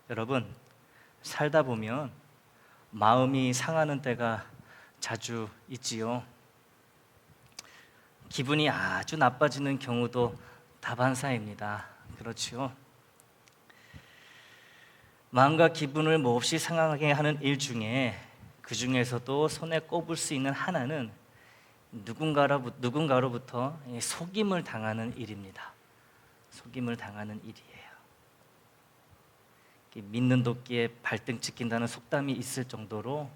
여러분, 살다 보면 마음이 상하는 때가 자주 있지요. 기분이 아주 나빠지는 경우도 다반사입니다. 그렇지요. 마음과 기분을 몹시 상하게 하는 일 중에 그 중에서도 손에 꼽을 수 있는 하나는 누군가로부터 속임을 당하는 일입니다. 속임을 당하는 일이에요. 믿는 도끼에 발등 찍힌다는 속담이 있을 정도로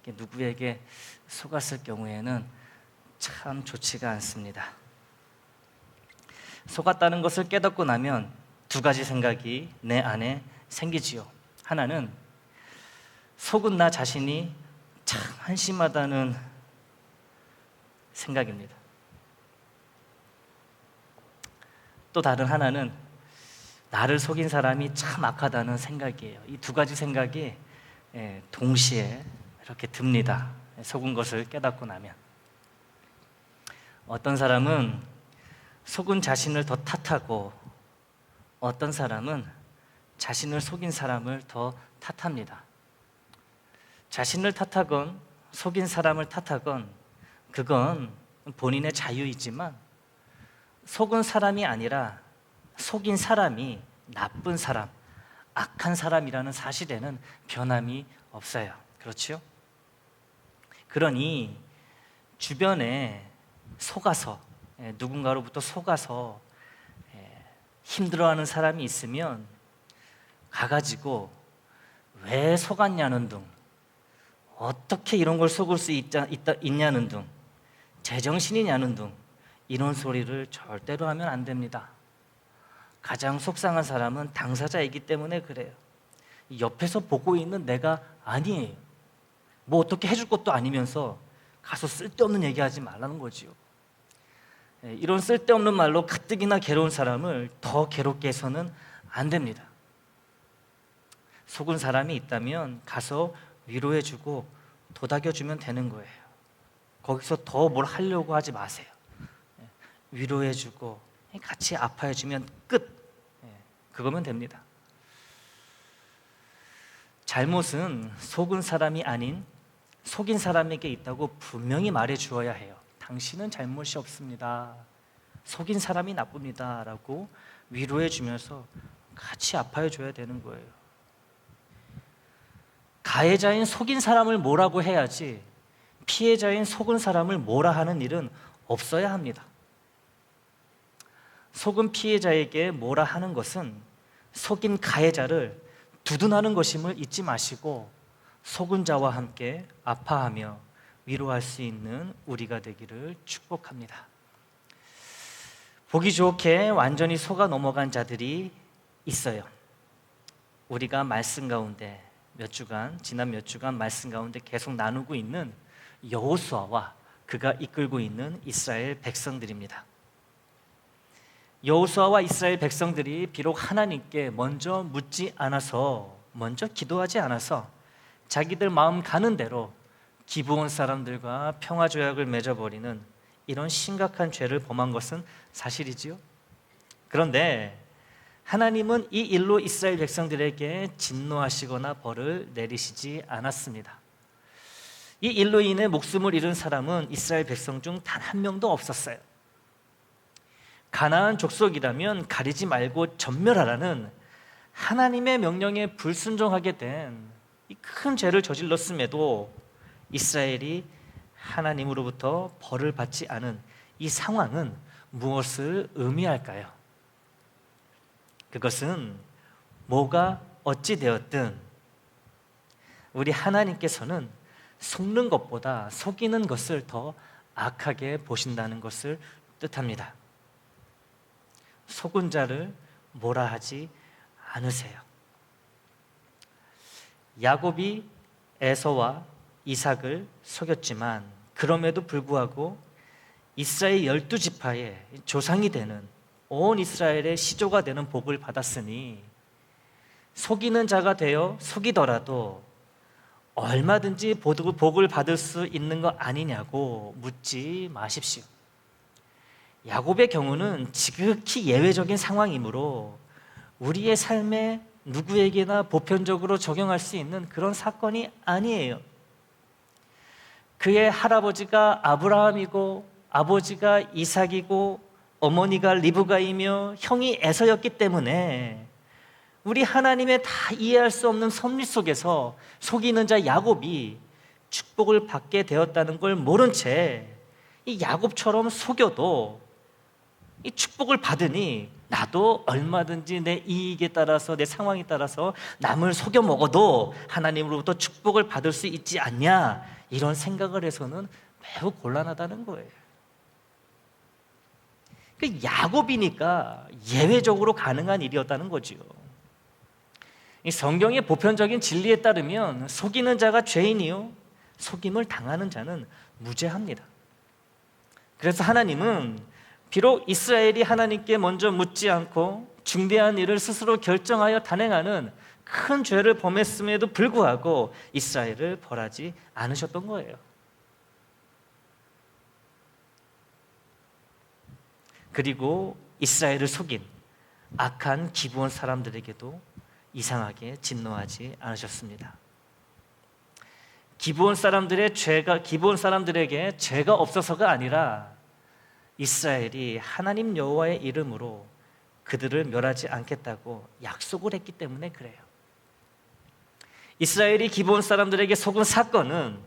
누구에게 속았을 경우에는 참 좋지가 않습니다. 속았다는 것을 깨닫고 나면 두 가지 생각이 내 안에 생기지요. 하나는 속은 나 자신이 참 한심하다는 생각입니다. 또 다른 하나는 나를 속인 사람이 참 악하다는 생각이에요. 이 두 가지 생각이 동시에 이렇게 듭니다. 속은 것을 깨닫고 나면. 어떤 사람은 속은 자신을 더 탓하고 어떤 사람은 자신을 속인 사람을 더 탓합니다. 자신을 탓하건 속인 사람을 탓하건 그건 본인의 자유이지만 속은 사람이 아니라 속인 사람이 나쁜 사람, 악한 사람이라는 사실에는 변함이 없어요. 그렇죠? 그러니 주변에 속아서 누군가로부터 속아서 힘들어하는 사람이 있으면 가가지고 왜 속았냐는 둥, 어떻게 이런 걸 속을 수 있냐는 둥, 제정신이냐는 둥, 이런 소리를 절대로 하면 안 됩니다. 가장 속상한 사람은 당사자이기 때문에 그래요. 옆에서 보고 있는 내가 아니에요. 뭐 어떻게 해줄 것도 아니면서 가서 쓸데없는 얘기하지 말라는 거지요. 이런 쓸데없는 말로 가뜩이나 괴로운 사람을 더 괴롭게 해서는 안 됩니다. 속은 사람이 있다면 가서 위로해주고 도닥여주면 되는 거예요. 거기서 더 뭘 하려고 하지 마세요. 위로해주고 같이 아파해주면 끝. 그거면 됩니다. 잘못은 속은 사람이 아닌 속인 사람에게 있다고 분명히 말해주어야 해요. 당신은 잘못이 없습니다. 속인 사람이 나쁩니다. 라고 위로해주면서 같이 아파해줘야 되는 거예요. 가해자인 속인 사람을 뭐라고 해야지 피해자인 속은 사람을 뭐라 하는 일은 없어야 합니다. 속은 피해자에게 뭐라 하는 것은 속인 가해자를 두둔하는 것임을 잊지 마시고 속은 자와 함께 아파하며 위로할 수 있는 우리가 되기를 축복합니다. 보기 좋게 완전히 속아 넘어간 자들이 있어요. 우리가 말씀 가운데 지난 몇 주간 말씀 가운데 계속 나누고 있는 여호수아와 그가 이끌고 있는 이스라엘 백성들입니다. 여호수아와 이스라엘 백성들이 비록 하나님께 먼저 묻지 않아서, 먼저 기도하지 않아서 자기들 마음 가는 대로 기브온 사람들과 평화 조약을 맺어버리는 이런 심각한 죄를 범한 것은 사실이지요. 그런데 하나님은 이 일로 이스라엘 백성들에게 진노하시거나 벌을 내리시지 않았습니다. 이 일로 인해 목숨을 잃은 사람은 이스라엘 백성 중 단 한 명도 없었어요. 가나안 족속이라면 가리지 말고 전멸하라는 하나님의 명령에 불순종하게 된 이 큰 죄를 저질렀음에도 이스라엘이 하나님으로부터 벌을 받지 않은 이 상황은 무엇을 의미할까요? 그것은 뭐가 어찌 되었든 우리 하나님께서는 속는 것보다 속이는 것을 더 악하게 보신다는 것을 뜻합니다. 속은 자를 뭐라 하지 않으세요. 야곱이 에서와 이삭을 속였지만 그럼에도 불구하고 이스라엘 12지파의 조상이 되는 온 이스라엘의 시조가 되는 복을 받았으니 속이는 자가 되어 속이더라도 얼마든지 복을 받을 수 있는 거 아니냐고 묻지 마십시오. 야곱의 경우는 지극히 예외적인 상황이므로 우리의 삶에 누구에게나 보편적으로 적용할 수 있는 그런 사건이 아니에요. 그의 할아버지가 아브라함이고 아버지가 이삭이고 어머니가 리브가이며 형이 에서였기 때문에 우리 하나님의 다 이해할 수 없는 섭리 속에서 속이는 자 야곱이 축복을 받게 되었다는 걸 모른 채 이 야곱처럼 속여도 이 축복을 받으니 나도 얼마든지 내 이익에 따라서 내 상황에 따라서 남을 속여 먹어도 하나님으로부터 축복을 받을 수 있지 않냐, 이런 생각을 해서는 매우 곤란하다는 거예요. 그 야곱이니까 예외적으로 가능한 일이었다는 거지요. 이 성경의 보편적인 진리에 따르면 속이는 자가 죄인이요 속임을 당하는 자는 무죄합니다. 그래서 하나님은 비록 이스라엘이 하나님께 먼저 묻지 않고 중대한 일을 스스로 결정하여 단행하는 큰 죄를 범했음에도 불구하고 이스라엘을 벌하지 않으셨던 거예요. 그리고 이스라엘을 속인 악한 기브온 사람들에게도 이상하게 진노하지 않으셨습니다. 기브온 사람들에게 죄가 없어서가 아니라 이스라엘이 하나님 여호와의 이름으로 그들을 멸하지 않겠다고 약속을 했기 때문에 그래요. 이스라엘이 기브온 사람들에게 속은 사건은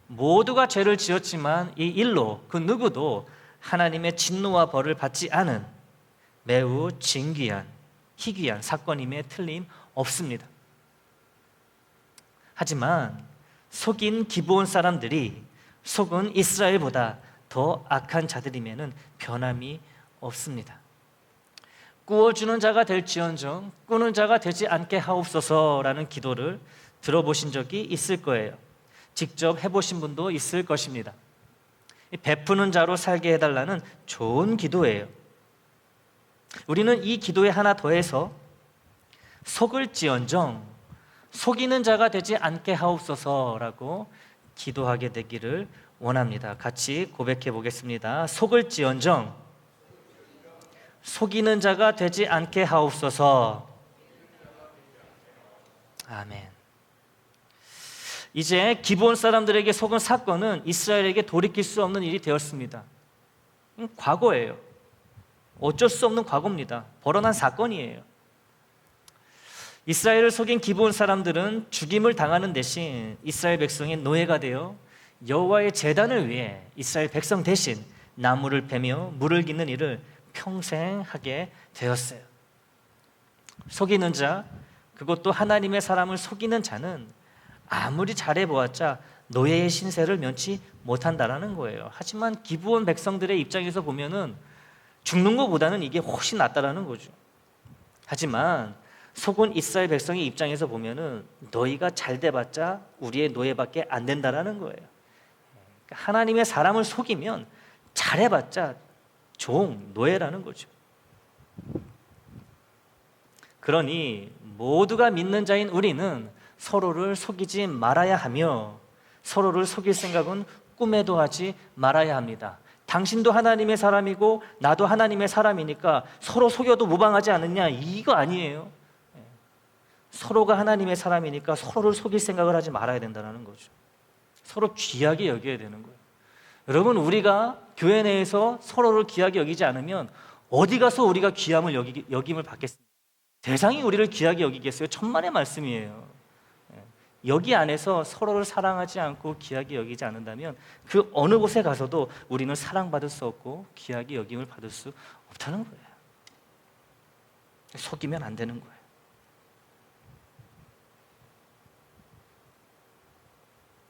모두가 죄를 지었지만 이 일로 그 누구도 하나님의 진노와 벌을 받지 않은 매우 진귀한 희귀한 사건임에 틀림없습니다. 하지만 속인 기브온 사람들이 속은 이스라엘보다 더 악한 자들이면은 변함이 없습니다. 꾸어주는 자가 될지언정 꾸는 자가 되지 않게 하옵소서라는 기도를 들어보신 적이 있을 거예요. 직접 해보신 분도 있을 것입니다. 베푸는 자로 살게 해달라는 좋은 기도예요. 우리는 이 기도에 하나 더해서 속을지언정 속이는 자가 되지 않게 하옵소서라고 기도하게 되기를 원합니다. 같이 고백해 보겠습니다. 속을지언정 속이는 자가 되지 않게 하옵소서. 아멘. 이제 기브온 사람들에게 속은 사건은 이스라엘에게 돌이킬 수 없는 일이 되었습니다. 과거예요. 어쩔 수 없는 과거입니다. 벌어난 사건이에요. 이스라엘을 속인 기브온 사람들은 죽임을 당하는 대신 이스라엘 백성의 노예가 되어 여호와의 제단을 위해 이스라엘 백성 대신 나무를 베며 물을 깃는 일을 평생 하게 되었어요. 속이는 자, 그것도 하나님의 사람을 속이는 자는 아무리 잘해보았자 노예의 신세를 면치 못한다라는 거예요. 하지만 기브온 백성들의 입장에서 보면은 죽는 것보다는 이게 훨씬 낫다라는 거죠. 하지만 속은 이스라엘 백성의 입장에서 보면은 너희가 잘 돼봤자 우리의 노예밖에 안 된다라는 거예요. 그러니까 하나님의 사람을 속이면 잘해봤자 종, 노예라는 거죠. 그러니 모두가 믿는 자인 우리는 서로를 속이지 말아야 하며 서로를 속일 생각은 꿈에도 하지 말아야 합니다. 당신도 하나님의 사람이고 나도 하나님의 사람이니까 서로 속여도 무방하지 않느냐, 이거 아니에요. 서로가 하나님의 사람이니까 서로를 속일 생각을 하지 말아야 된다는 거죠. 서로 귀하게 여겨야 되는 거예요. 여러분, 우리가 교회 내에서 서로를 귀하게 여기지 않으면 어디 가서 우리가 귀함을 여김을 받겠습니까? 세상이 우리를 귀하게 여기겠어요? 천만의 말씀이에요. 여기 안에서 서로를 사랑하지 않고 귀하게 여기지 않는다면 그 어느 곳에 가서도 우리는 사랑받을 수 없고 귀하게 여김을 받을 수 없다는 거예요. 속이면 안 되는 거예요.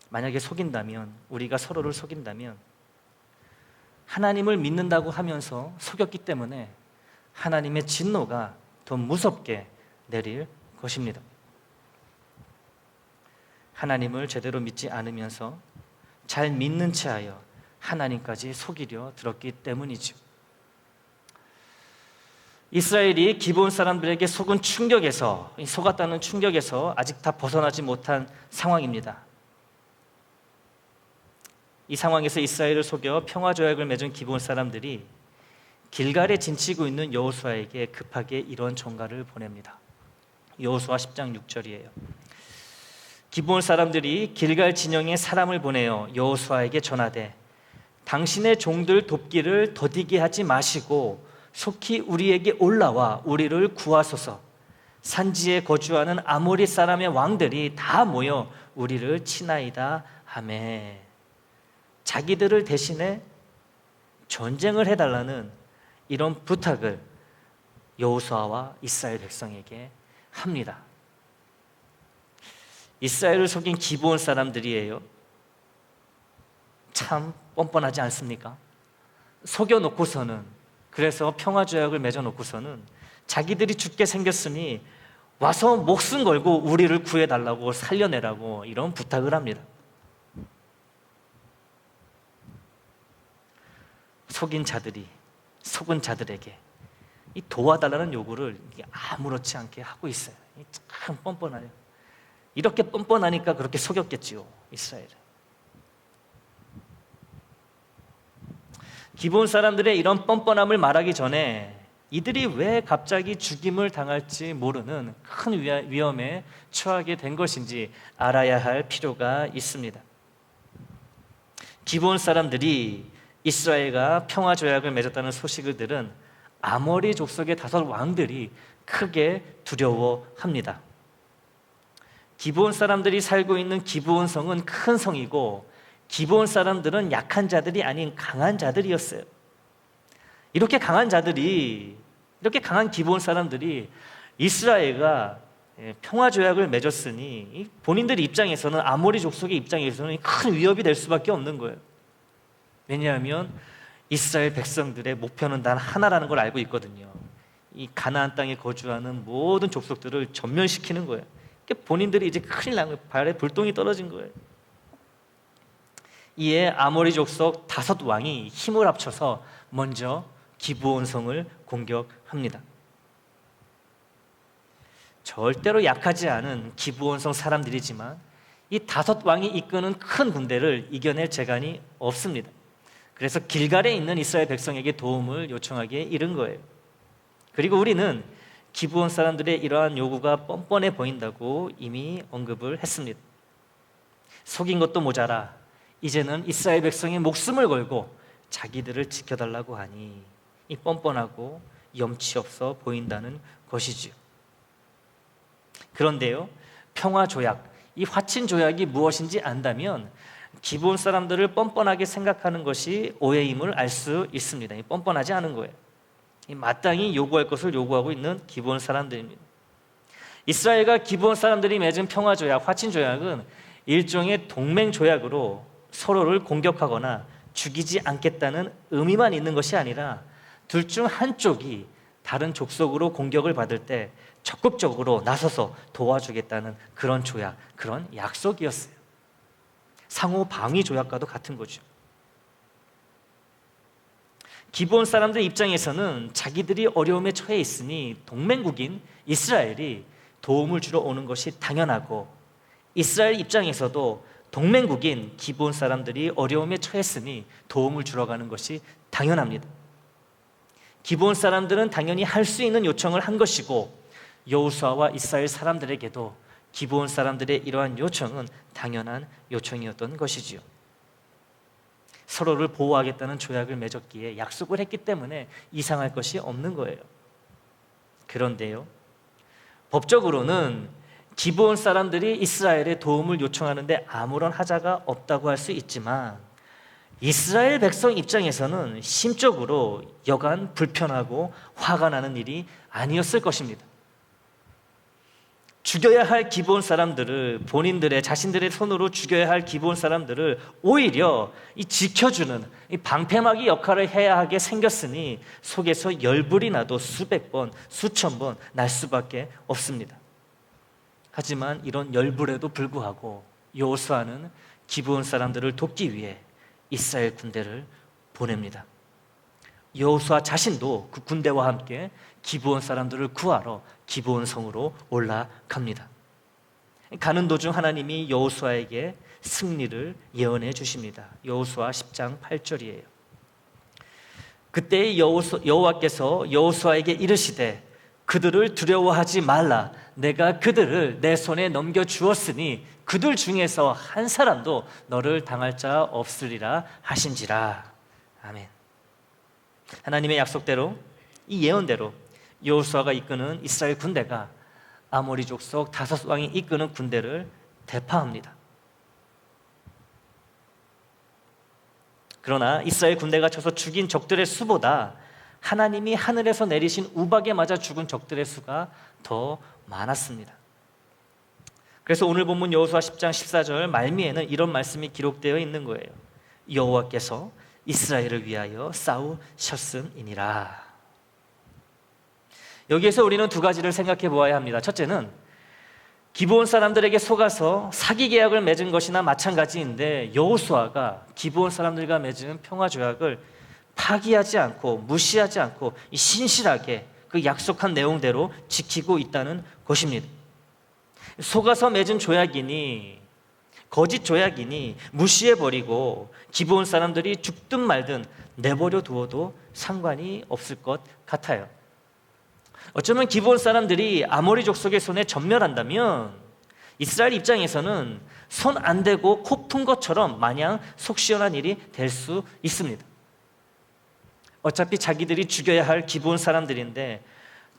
만약에 속인다면, 우리가 서로를 속인다면 하나님을 믿는다고 하면서 속였기 때문에 하나님의 진노가 더 무섭게 내릴 것입니다. 하나님을 제대로 믿지 않으면서 잘 믿는 체하여 하나님까지 속이려 들었기 때문이죠. 이스라엘이 기브온 사람들에게 속은 충격에서, 속았다는 충격에서 아직 다 벗어나지 못한 상황입니다. 이 상황에서 이스라엘을 속여 평화조약을 맺은 기브온 사람들이 길갈에 진치고 있는 여호수아에게 급하게 이런 전가를 보냅니다. 여호수아 10장 6절이에요. 기브온 사람들이 길갈 진영에 사람을 보내어 여호수아에게 전하되 당신의 종들 돕기를 더디게 하지 마시고 속히 우리에게 올라와 우리를 구하소서. 산지에 거주하는 아모리 사람의 왕들이 다 모여 우리를 치나이다 하매. 자기들을 대신해 전쟁을 해달라는 이런 부탁을 여호수아와 이스라엘 백성에게 합니다. 이스라엘을 속인 기브온 사람들이에요. 참 뻔뻔하지 않습니까? 속여놓고서는, 그래서 평화조약을 맺어놓고서는 자기들이 죽게 생겼으니 와서 목숨 걸고 우리를 구해달라고, 살려내라고 이런 부탁을 합니다. 속인 자들이 속은 자들에게 이 도와달라는 요구를 아무렇지 않게 하고 있어요. 참 뻔뻔해요. 이렇게 뻔뻔하니까 그렇게 속였겠지요, 이스라엘은. 기브온 사람들의 이런 뻔뻔함을 말하기 전에 이들이 왜 갑자기 죽임을 당할지 모르는 큰 위험에 처하게 된 것인지 알아야 할 필요가 있습니다. 기브온 사람들이 이스라엘과 평화조약을 맺었다는 소식을 들은 아모리 족속의 5 왕들이 크게 두려워합니다. 기브온 사람들이 살고 있는 기브온 성은 큰 성이고 기브온 사람들은 약한 자들이 아닌 강한 자들이었어요. 이렇게 강한 기브온 사람들이 이스라엘과 평화조약을 맺었으니 본인들 입장에서는, 아모리 족속의 입장에서는 큰 위협이 될 수밖에 없는 거예요. 왜냐하면 이스라엘 백성들의 목표는 단 하나라는 걸 알고 있거든요. 이 가나안 땅에 거주하는 모든 족속들을 전멸시키는 거예요. 본인들이 이제 큰일 난 거예요. 발에 불똥이 떨어진 거예요. 이에 아모리 족속 5 왕이 힘을 합쳐서 먼저 기브온 성을 공격합니다. 절대로 약하지 않은 기브온 성 사람들이지만 이 5 왕이 이끄는 큰 군대를 이겨낼 재간이 없습니다. 그래서 길갈에 있는 이스라엘 백성에게 도움을 요청하기에 이른 거예요. 그리고 우리는 기브온 사람들의 이러한 요구가 뻔뻔해 보인다고 이미 언급을 했습니다. 속인 것도 모자라 이제는 이스라엘 백성의 목숨을 걸고 자기들을 지켜달라고 하니 이 뻔뻔하고 염치 없어 보인다는 것이지요. 그런데요, 평화조약, 이 화친조약이 무엇인지 안다면 기브온 사람들을 뻔뻔하게 생각하는 것이 오해임을 알 수 있습니다. 뻔뻔하지 않은 거예요. 마땅히 요구할 것을 요구하고 있는 기브온 사람들입니다. 이스라엘과 기브온 사람들이 맺은 평화조약, 화친조약은 일종의 동맹조약으로 서로를 공격하거나 죽이지 않겠다는 의미만 있는 것이 아니라 둘 중 한쪽이 다른 족속으로 공격을 받을 때 적극적으로 나서서 도와주겠다는 그런 조약, 그런 약속이었어요. 상호 방위 조약과도 같은 거죠. 기브온 사람들 입장에서는 자기들이 어려움에 처해 있으니 동맹국인 이스라엘이 도움을 주러 오는 것이 당연하고, 이스라엘 입장에서도 동맹국인 기브온 사람들이 어려움에 처했으니 도움을 주러 가는 것이 당연합니다. 기브온 사람들은 당연히 할 수 있는 요청을 한 것이고, 여호수아와 이스라엘 사람들에게도 기브온 사람들의 이러한 요청은 당연한 요청이었던 것이지요. 서로를 보호하겠다는 조약을 맺었기에, 약속을 했기 때문에 이상할 것이 없는 거예요. 그런데요, 법적으로는 기브온 사람들이 이스라엘의 도움을 요청하는데 아무런 하자가 없다고 할 수 있지만 이스라엘 백성 입장에서는 심적으로 여간 불편하고 화가 나는 일이 아니었을 것입니다. 죽여야 할 기브온 사람들을, 자신들의 손으로 죽여야 할 기브온 사람들을 오히려 이 지켜주는 이 방패막이 역할을 해야 하게 생겼으니 속에서 열불이 나도 수백 번, 수천 번 날 수밖에 없습니다. 하지만 이런 열불에도 불구하고 여호수아는 기브온 사람들을 돕기 위해 이스라엘 군대를 보냅니다. 여호수아 자신도 그 군대와 함께 기브온 사람들을 구하러 기브온 성으로 올라갑니다. 가는 도중 하나님이 여호수아에게 승리를 예언해 주십니다. 여호수아 10장 8절이에요. 그때 여호와께서 여호수아에게 이르시되 그들을 두려워하지 말라. 내가 그들을 내 손에 넘겨주었으니 그들 중에서 한 사람도 너를 당할 자 없으리라 하신지라. 아멘. 하나님의 약속대로, 이 예언대로 여호수아가 이끄는 이스라엘 군대가 아모리 족속 다섯 왕이 이끄는 군대를 대파합니다. 그러나 이스라엘 군대가 쳐서 죽인 적들의 수보다 하나님이 하늘에서 내리신 우박에 맞아 죽은 적들의 수가 더 많았습니다. 그래서 오늘 본문 여호수아 10장 14절 말미에는 이런 말씀이 기록되어 있는 거예요. 여호와께서 이스라엘을 위하여 싸우셨음이니라. 여기에서 우리는 두 가지를 생각해 보아야 합니다. 첫째는 기브온 사람들에게 속아서 사기 계약을 맺은 것이나 마찬가지인데 여호수아가 기브온 사람들과 맺은 평화 조약을 파기하지 않고 무시하지 않고 신실하게 그 약속한 내용대로 지키고 있다는 것입니다. 속아서 맺은 조약이니 거짓 조약이니 무시해버리고 기브온 사람들이 죽든 말든 내버려 두어도 상관이 없을 것 같아요. 어쩌면 기브온 사람들이 아모리 족속의 손에 전멸한다면 이스라엘 입장에서는 손 안 대고 코 푼 것처럼 마냥 속 시원한 일이 될 수 있습니다. 어차피 자기들이 죽여야 할 기브온 사람들인데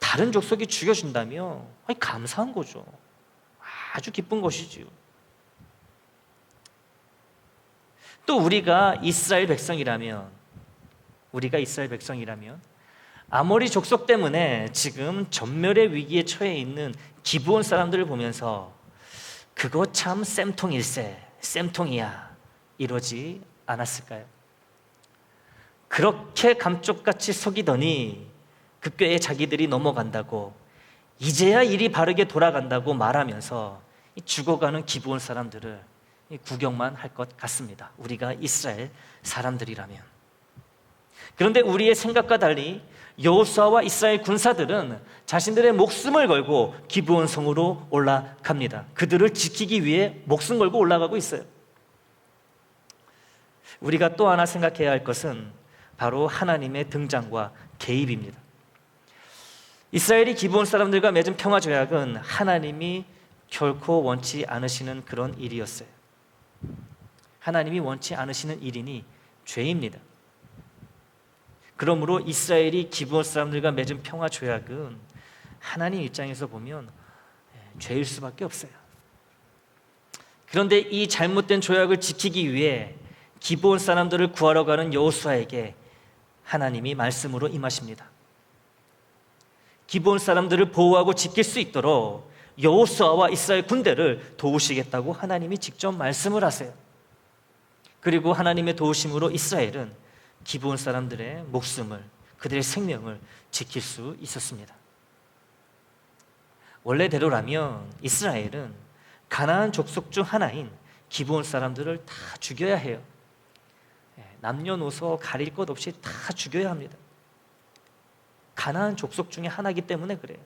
다른 족속이 죽여준다며 감사한 거죠. 아주 기쁜 것이지요. 또 우리가 이스라엘 백성이라면 아모리 족속 때문에 지금 전멸의 위기에 처해 있는 기브온 사람들을 보면서 그거 참 쌤통일세, 쌤통이야 이러지 않았을까요? 그렇게 감쪽같이 속이더니 그 꾀에 자기들이 넘어간다고, 이제야 일이 바르게 돌아간다고 말하면서 죽어가는 기브온 사람들을 구경만 할 것 같습니다. 우리가 이스라엘 사람들이라면. 그런데 우리의 생각과 달리 여호수아와 이스라엘 군사들은 자신들의 목숨을 걸고 기브온 성으로 올라갑니다. 그들을 지키기 위해 목숨 걸고 올라가고 있어요. 우리가 또 하나 생각해야 할 것은 바로 하나님의 등장과 개입입니다. 이스라엘이 기브온 사람들과 맺은 평화 조약은 하나님이 결코 원치 않으시는 그런 일이었어요. 하나님이 원치 않으시는 일이니 죄입니다. 그러므로 이스라엘이 기브온 사람들과 맺은 평화 조약은 하나님 입장에서 보면 죄일 수밖에 없어요. 그런데 이 잘못된 조약을 지키기 위해 기브온 사람들을 구하러 가는 여호수아에게 하나님이 말씀으로 임하십니다. 기브온 사람들을 보호하고 지킬 수 있도록 여호수아와 이스라엘 군대를 도우시겠다고 하나님이 직접 말씀을 하세요. 그리고 하나님의 도우심으로 이스라엘은 기브온 사람들의 목숨을, 그들의 생명을 지킬 수 있었습니다. 원래대로라면 이스라엘은 가나안 족속 중 하나인 기브온 사람들을 다 죽여야 해요. 남녀노소 가릴 것 없이 다 죽여야 합니다. 가나안 족속 중에 하나이기 때문에 그래요.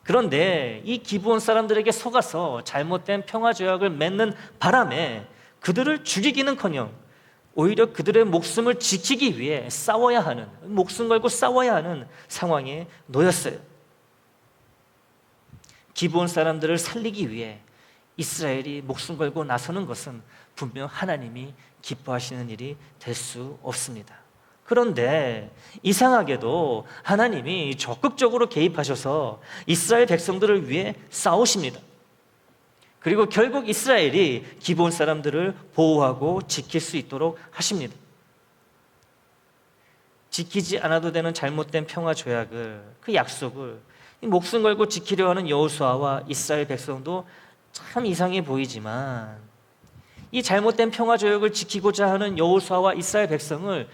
그런데 이 기브온 사람들에게 속아서 잘못된 평화 조약을 맺는 바람에 그들을 죽이기는커녕 오히려 그들의 목숨을 지키기 위해 싸워야 하는, 목숨 걸고 싸워야 하는 상황에 놓였어요. 기브온 사람들을 살리기 위해 이스라엘이 목숨 걸고 나서는 것은 분명 하나님이 기뻐하시는 일이 될 수 없습니다. 그런데 이상하게도 하나님이 적극적으로 개입하셔서 이스라엘 백성들을 위해 싸우십니다. 그리고 결국 이스라엘이 기브온 사람들을 보호하고 지킬 수 있도록 하십니다. 지키지 않아도 되는 잘못된 평화 조약을, 그 약속을 목숨 걸고 지키려 하는 여호수아와 이스라엘 백성도 참 이상해 보이지만 이 잘못된 평화 조약을 지키고자 하는 여호수아와 이스라엘 백성을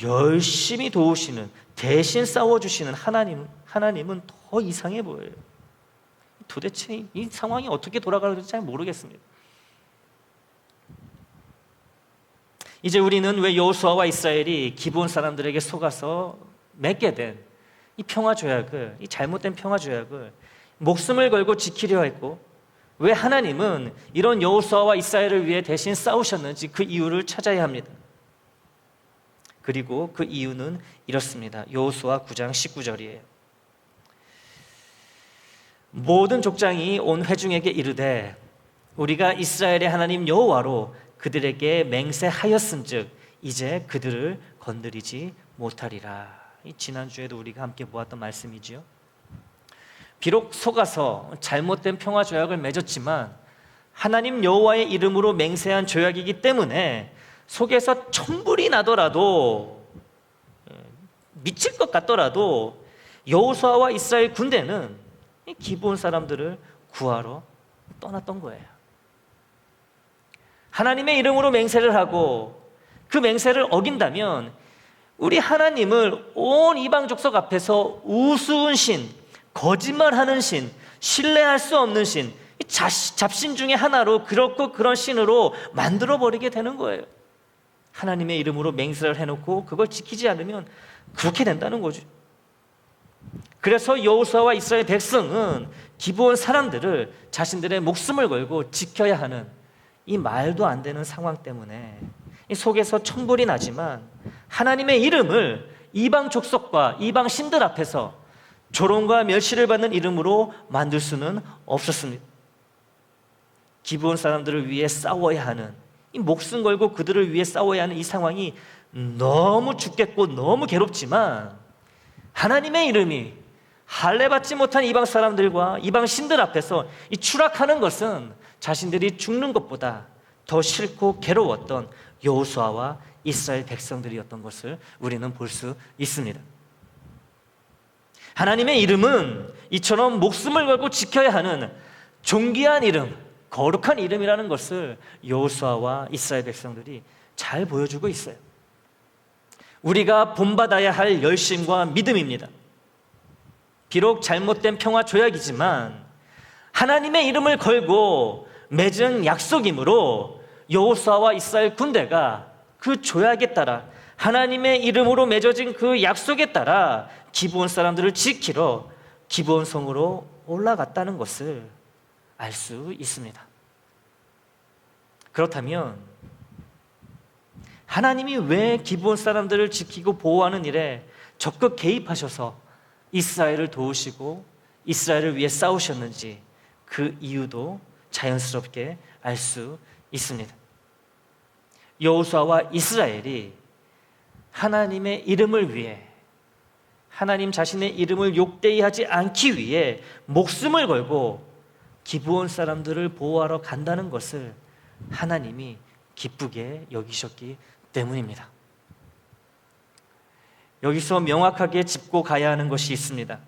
열심히 도우시는, 대신 싸워주시는 하나님은 더 이상해 보여요. 도대체 이 상황이 어떻게 돌아가는지 잘 모르겠습니다. 이제 우리는 왜 여호수아와 이스라엘이 기브온 사람들에게 속아서 맺게 된 이 평화 조약을, 이 잘못된 평화 조약을 목숨을 걸고 지키려 했고, 왜 하나님은 이런 여호수아와 이스라엘을 위해 대신 싸우셨는지 그 이유를 찾아야 합니다. 그리고 그 이유는 이렇습니다. 여호수아 9장 19절이에요. 모든 족장이 온 회중에게 이르되 우리가 이스라엘의 하나님 여호와로 그들에게 맹세하였은즉 이제 그들을 건드리지 못하리라. 지난주에도 우리가 함께 보았던 말씀이지요. 비록 속아서 잘못된 평화 조약을 맺었지만 하나님 여호와의 이름으로 맹세한 조약이기 때문에 속에서 천불이 나더라도, 미칠 것 같더라도 여호수아와 이스라엘 군대는 기브온 사람들을 구하러 떠났던 거예요. 하나님의 이름으로 맹세를 하고 그 맹세를 어긴다면 우리 하나님을 온 이방 족속 앞에서 우스운 신, 거짓말하는 신, 신뢰할 수 없는 신, 잡신 중에 하나로 그렇고 그런 신으로 만들어버리게 되는 거예요. 하나님의 이름으로 맹세를 해놓고 그걸 지키지 않으면 그렇게 된다는 거죠. 그래서 여호수아와 이스라엘 백성은 기브온 사람들을 자신들의 목숨을 걸고 지켜야 하는 이 말도 안 되는 상황 때문에 속에서 천불이 나지만 하나님의 이름을 이방 족속과 이방 신들 앞에서 조롱과 멸시를 받는 이름으로 만들 수는 없었습니다. 기브온 사람들을 위해 싸워야 하는, 이 목숨 걸고 그들을 위해 싸워야 하는 이 상황이 너무 죽겠고 너무 괴롭지만 하나님의 이름이 할례받지 못한 이방 사람들과 이방 신들 앞에서 이 추락하는 것은 자신들이 죽는 것보다 더 싫고 괴로웠던 여호수아와 이스라엘 백성들이었던 것을 우리는 볼 수 있습니다. 하나님의 이름은 이처럼 목숨을 걸고 지켜야 하는 존귀한 이름, 거룩한 이름이라는 것을 여호수아와 이스라엘 백성들이 잘 보여주고 있어요. 우리가 본받아야 할 열심과 믿음입니다. 비록 잘못된 평화 조약이지만 하나님의 이름을 걸고 맺은 약속이므로 여호수아와 이스라엘 군대가 그 조약에 따라 하나님의 이름으로 맺어진 그 약속에 따라 기브온 사람들을 지키러 기브온 성으로 올라갔다는 것을 알 수 있습니다. 그렇다면 하나님이 왜 기브온 사람들을 지키고 보호하는 일에 적극 개입하셔서 이스라엘을 도우시고 이스라엘을 위해 싸우셨는지 그 이유도 자연스럽게 알 수 있습니다. 여호수아와 이스라엘이 하나님의 이름을 위해, 하나님 자신의 이름을 욕되이 하지 않기 위해 목숨을 걸고 기브온 사람들을 보호하러 간다는 것을 하나님이 기쁘게 여기셨기 때문입니다. 여기서 명확하게 짚고 가야 하는 것이 있습니다.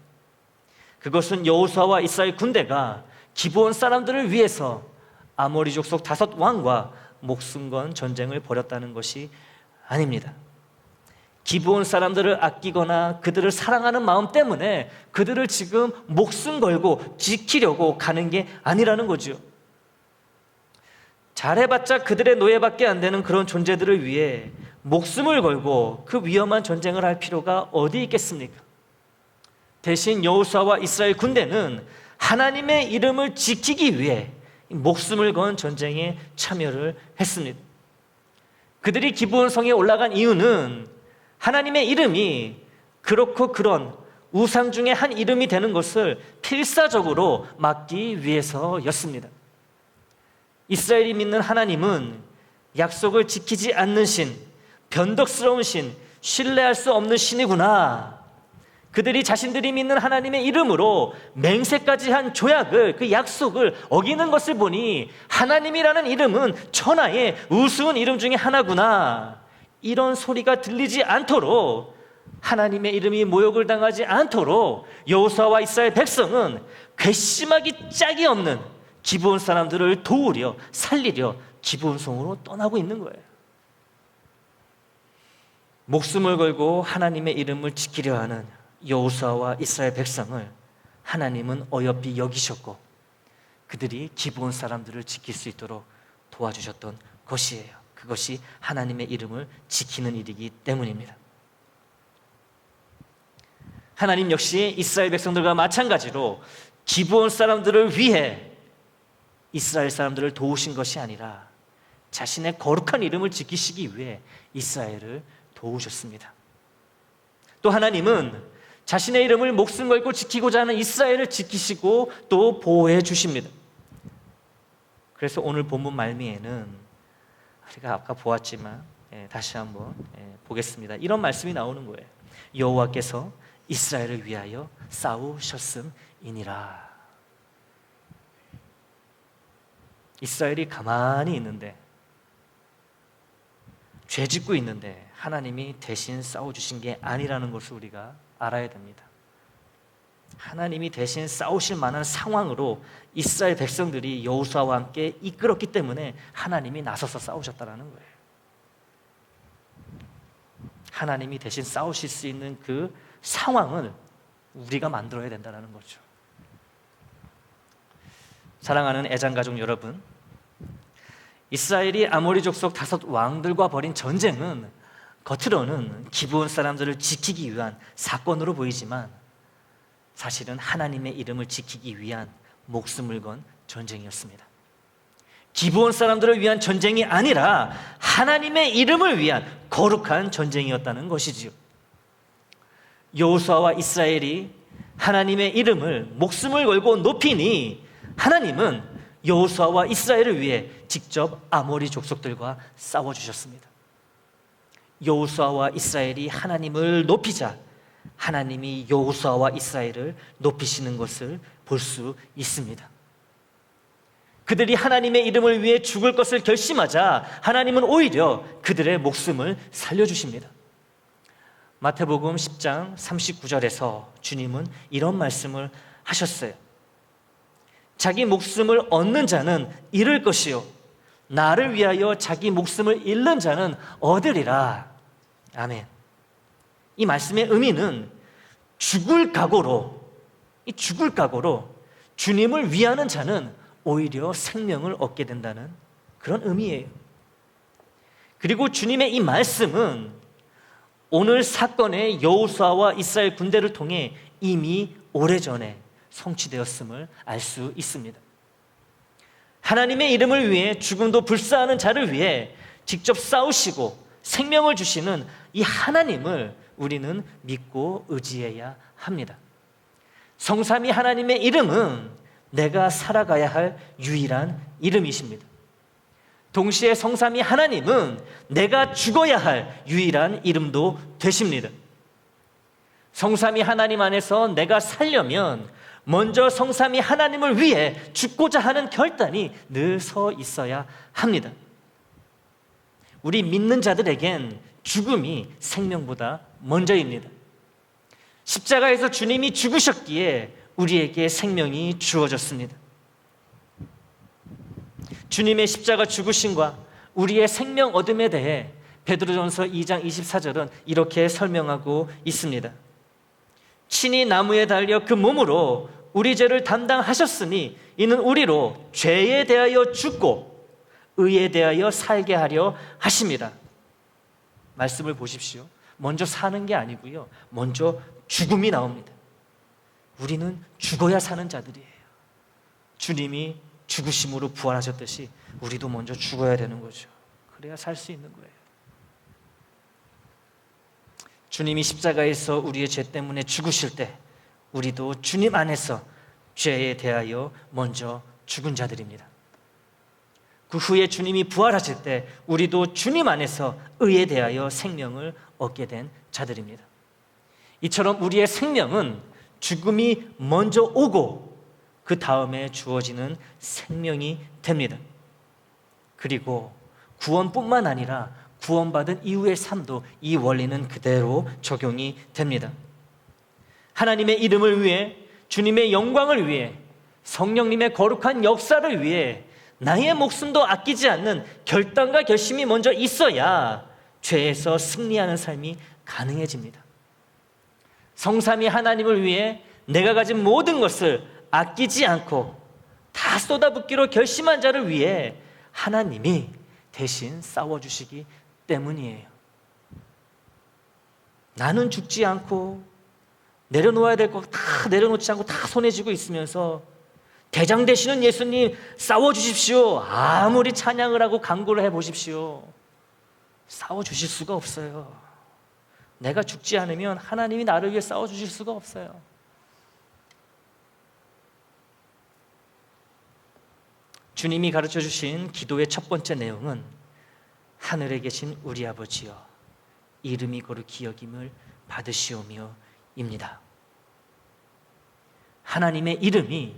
그것은 여호수아와 이스라엘 군대가 기브온 사람들을 위해서 아모리 족속 5 왕과 목숨 건 전쟁을 벌였다는 것이 아닙니다. 기브온 사람들을 아끼거나 그들을 사랑하는 마음 때문에 그들을 지금 목숨 걸고 지키려고 가는 게 아니라는 거죠. 잘해봤자 그들의 노예밖에 안 되는 그런 존재들을 위해 목숨을 걸고 그 위험한 전쟁을 할 필요가 어디 있겠습니까? 대신 여호수아와 이스라엘 군대는 하나님의 이름을 지키기 위해 목숨을 건 전쟁에 참여를 했습니다. 그들이 기브온 성에 올라간 이유는 하나님의 이름이 그렇고 그런 우상 중에 한 이름이 되는 것을 필사적으로 막기 위해서였습니다. 이스라엘이 믿는 하나님은 약속을 지키지 않는 신, 변덕스러운 신, 신뢰할 수 없는 신이구나. 그들이 자신들이 믿는 하나님의 이름으로 맹세까지 한 조약을, 그 약속을 어기는 것을 보니 하나님이라는 이름은 천하의 우스운 이름 중에 하나구나. 이런 소리가 들리지 않도록, 하나님의 이름이 모욕을 당하지 않도록 여호수아와 이스라엘 백성은 괘씸하기 짝이 없는 기브온 사람들을 도우려 살리려 기브온 성으로 떠나고 있는 거예요. 목숨을 걸고 하나님의 이름을 지키려 하는 여호수아와 이스라엘 백성을 하나님은 어여삐 여기셨고 그들이 기브온 사람들을 지킬 수 있도록 도와주셨던 것이에요. 그것이 하나님의 이름을 지키는 일이기 때문입니다. 하나님 역시 이스라엘 백성들과 마찬가지로 기브온 사람들을 위해 이스라엘 사람들을 도우신 것이 아니라 자신의 거룩한 이름을 지키시기 위해 이스라엘을 도우셨습니다. 또 하나님은 자신의 이름을 목숨 걸고 지키고자 하는 이스라엘을 지키시고 또 보호해 주십니다. 그래서 오늘 본문 말미에는 우리가 아까 보았지만 다시 한번 보겠습니다. 이런 말씀이 나오는 거예요. 여호와께서 이스라엘을 위하여 싸우셨음이니라. 이스라엘이 가만히 있는데, 죄 짓고 있는데 하나님이 대신 싸워주신 게 아니라는 것을 우리가 알아야 됩니다. 하나님이 대신 싸우실 만한 상황으로 이스라엘 백성들이 여호수아와 함께 이끌었기 때문에 하나님이 나서서 싸우셨다는 거예요. 하나님이 대신 싸우실 수 있는 그 상황을 우리가 만들어야 된다는 거죠. 사랑하는 애장가족 여러분, 이스라엘이 아모리 족속 5 왕들과 벌인 전쟁은 겉으로는 기브온 사람들을 지키기 위한 사건으로 보이지만 사실은 하나님의 이름을 지키기 위한 목숨을 건 전쟁이었습니다. 기브온 사람들을 위한 전쟁이 아니라 하나님의 이름을 위한 거룩한 전쟁이었다는 것이지요. 여호수아와 이스라엘이 하나님의 이름을 목숨을 걸고 높이니 하나님은 여호수아와 이스라엘을 위해 직접 아모리 족속들과 싸워주셨습니다. 여호수아와 이스라엘이 하나님을 높이자 하나님이 여호수아와 이스라엘을 높이시는 것을 볼 수 있습니다. 그들이 하나님의 이름을 위해 죽을 것을 결심하자 하나님은 오히려 그들의 목숨을 살려주십니다. 마태복음 10장 39절에서 주님은 이런 말씀을 하셨어요. 자기 목숨을 얻는 자는 잃을 것이요 나를 위하여 자기 목숨을 잃는 자는 얻으리라. 아멘. 이 말씀의 의미는 죽을 각오로 주님을 위하는 자는 오히려 생명을 얻게 된다는 그런 의미예요. 그리고 주님의 이 말씀은 오늘 사건의 여호수아와 이스라엘 군대를 통해 이미 오래전에 성취되었음을 알 수 있습니다. 하나님의 이름을 위해 죽음도 불사하는 자를 위해 직접 싸우시고 생명을 주시는 이 하나님을 우리는 믿고 의지해야 합니다. 성삼위 하나님의 이름은 내가 살아가야 할 유일한 이름이십니다. 동시에 성삼위 하나님은 내가 죽어야 할 유일한 이름도 되십니다. 성삼위 하나님 안에서 내가 살려면 먼저 성삼위 하나님을 위해 죽고자 하는 결단이 늘 서 있어야 합니다. 우리 믿는 자들에겐 죽음이 생명보다 먼저입니다. 십자가에서 주님이 죽으셨기에 우리에게 생명이 주어졌습니다. 주님의 십자가 죽으심과 우리의 생명 얻음에 대해 베드로전서 2장 24절은 이렇게 설명하고 있습니다. 친히 나무에 달려 그 몸으로 우리 죄를 담당하셨으니 이는 우리로 죄에 대하여 죽고 의에 대하여 살게 하려 하심이라. 말씀을 보십시오. 먼저 사는 게 아니고요, 먼저 죽음이 나옵니다. 우리는 죽어야 사는 자들이에요. 주님이 죽으심으로 부활하셨듯이 우리도 먼저 죽어야 되는 거죠. 그래야 살 수 있는 거예요. 주님이 십자가에서 우리의 죄 때문에 죽으실 때 우리도 주님 안에서 죄에 대하여 먼저 죽은 자들입니다. 그 후에 주님이 부활하실 때 우리도 주님 안에서 의에 대하여 생명을 얻게 된 자들입니다. 이처럼 우리의 생명은 죽음이 먼저 오고 그 다음에 주어지는 생명이 됩니다. 그리고 구원뿐만 아니라 구원받은 이후의 삶도 이 원리는 그대로 적용이 됩니다. 하나님의 이름을 위해, 주님의 영광을 위해, 성령님의 거룩한 역사를 위해 나의 목숨도 아끼지 않는 결단과 결심이 먼저 있어야 죄에서 승리하는 삶이 가능해집니다. 성삼위 하나님을 위해 내가 가진 모든 것을 아끼지 않고 다 쏟아붓기로 결심한 자를 위해 하나님이 대신 싸워주시기 때문이에요. 나는 죽지 않고 내려놓아야 될 거 다 내려놓지 않고 다 손에 쥐고 있으면서 대장 되시는 예수님 싸워주십시오. 아무리 찬양을 하고 간구를 해보십시오. 싸워주실 수가 없어요. 내가 죽지 않으면 하나님이 나를 위해 싸워주실 수가 없어요. 주님이 가르쳐 주신 기도의 첫 번째 내용은 하늘에 계신 우리 아버지여 이름이 거룩히 여김을 받으시오며 입니다. 하나님의 이름이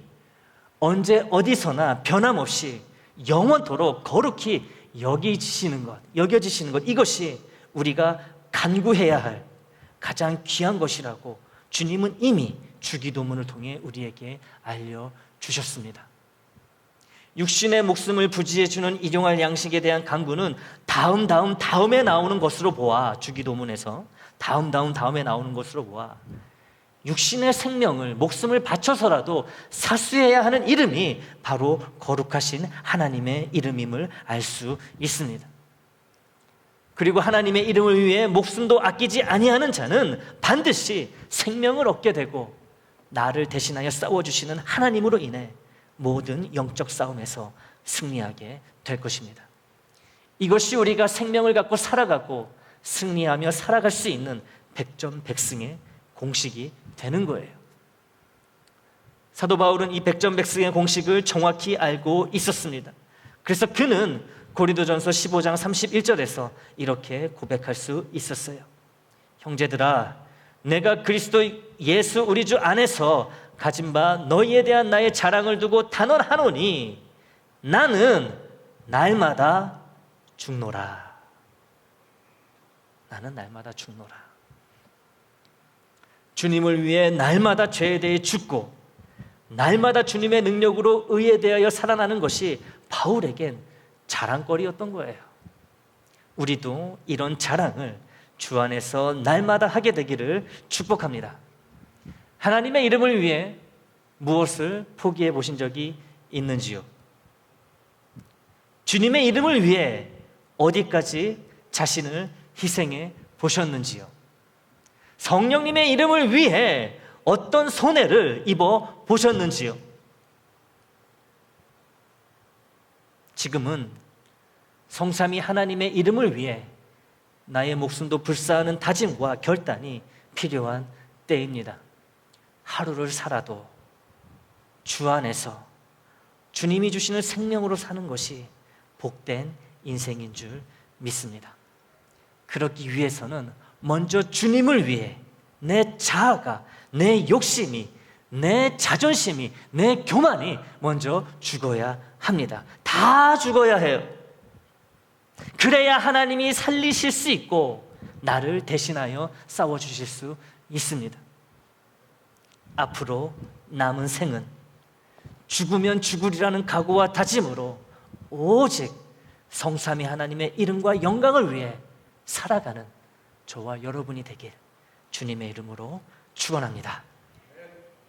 언제 어디서나 변함없이 영원토록 거룩히 여겨지시는 것, 이것이 우리가 간구해야 할 가장 귀한 것이라고 주님은 이미 주기도문을 통해 우리에게 알려주셨습니다. 육신의 목숨을 부지해 주는 일용할 양식에 대한 간구는 다음에 나오는 것으로 보아, 주기도문에서 다음에 나오는 것으로 보아 육신의 생명을, 목숨을 바쳐서라도 사수해야 하는 이름이 바로 거룩하신 하나님의 이름임을 알 수 있습니다. 그리고 하나님의 이름을 위해 목숨도 아끼지 아니하는 자는 반드시 생명을 얻게 되고 나를 대신하여 싸워주시는 하나님으로 인해 모든 영적 싸움에서 승리하게 될 것입니다. 이것이 우리가 생명을 갖고 살아가고 승리하며 살아갈 수 있는 백전백승의 공식이 되는 거예요. 사도 바울은 이 백전백승의 공식을 정확히 알고 있었습니다. 그래서 그는 고린도전서 15장 31절에서 이렇게 고백할 수 있었어요. 형제들아, 내가 그리스도 예수 우리 주 안에서 가진 바 너희에 대한 나의 자랑을 두고 단언하노니 나는 날마다 죽노라. 나는 날마다 죽노라. 주님을 위해 날마다 죄에 대해 죽고 날마다 주님의 능력으로 의에 대하여 살아나는 것이 바울에겐 자랑거리였던 거예요. 우리도 이런 자랑을 주 안에서 날마다 하게 되기를 축복합니다. 하나님의 이름을 위해 무엇을 포기해 보신 적이 있는지요? 주님의 이름을 위해 어디까지 자신을 희생해 보셨는지요? 성령님의 이름을 위해 어떤 손해를 입어 보셨는지요? 지금은 성삼위 하나님의 이름을 위해 나의 목숨도 불사하는 다짐과 결단이 필요한 때입니다. 하루를 살아도 주 안에서 주님이 주시는 생명으로 사는 것이 복된 인생인 줄 믿습니다. 그러기 위해서는 먼저 주님을 위해 내 자아가, 내 욕심이, 내 자존심이, 내 교만이 먼저 죽어야 합니다. 다 죽어야 해요. 그래야 하나님이 살리실 수 있고 나를 대신하여 싸워주실 수 있습니다. 앞으로 남은 생은 죽으면 죽으리라는 각오와 다짐으로 오직 성삼위 하나님의 이름과 영광을 위해 살아가는 저와 여러분이 되길 주님의 이름으로 축원합니다.